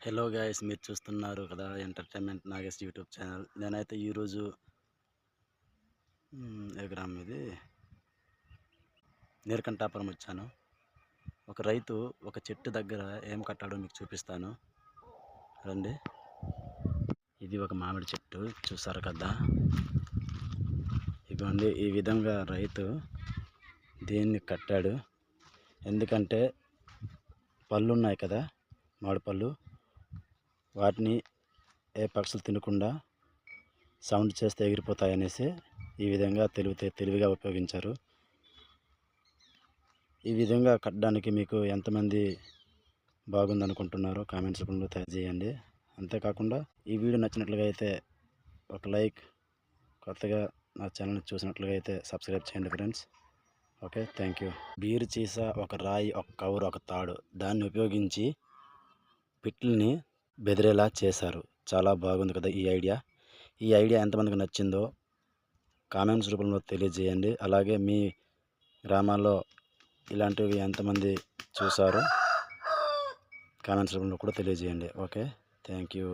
Hello guys, మీరు చూస్తున్నారు కదా ఎంటర్టైన్మెంట్ నాగేష్ యూట్యూబ్ ఛానల్. నేనైతే ఈరోజు ఏ గ్రామం ఇది నీలకంఠాపురం వచ్చాను. ఒక రైతు ఒక చెట్టు దగ్గర ఏం కట్టాడో మీకు చూపిస్తాను రండి. ఇది ఒక మామిడి చెట్టు చూసారు కదా. ఇదిగోండి, ఈ విధంగా రైతు దీన్ని కట్టాడు. ఎందుకంటే పళ్ళు ఉన్నాయి కదా, మామిడి పళ్ళు, వాటిని ఏ పక్షులు తినకుండా సౌండ్ చేస్తే ఎగిరిపోతాయనేసి ఈ విధంగా తెలివిగా ఉపయోగించారు. ఈ విధంగా కట్టడానికి మీకు ఎంతమంది బాగుందనుకుంటున్నారో కామెంట్స్ రూపంలో తెలియజేయండి. అంతేకాకుండా ఈ వీడియో నచ్చినట్లుగా అయితే ఒక లైక్, కొత్తగా నా ఛానల్ చూసినట్లుగా అయితే సబ్స్క్రైబ్ చేయండి friends. Okay, thank you. Beer సీసా, ఒక రాయి, ఒక కవర్, ఒక తాడు, దాన్ని ఉపయోగించి పిట్లని బెదిరేలా చేశారు. చాలా బాగుంది కదా ఈ ఐడియా. ఈ ఐడియా ఎంతమందికి నచ్చిందో కామెంట్స్ రూపంలో తెలియజేయండి. అలాగే మీ గ్రామాల్లో ఇలాంటివి ఎంతమంది చూసారో కామెంట్స్ రూపంలో కూడా తెలియజేయండి. Okay, thank you.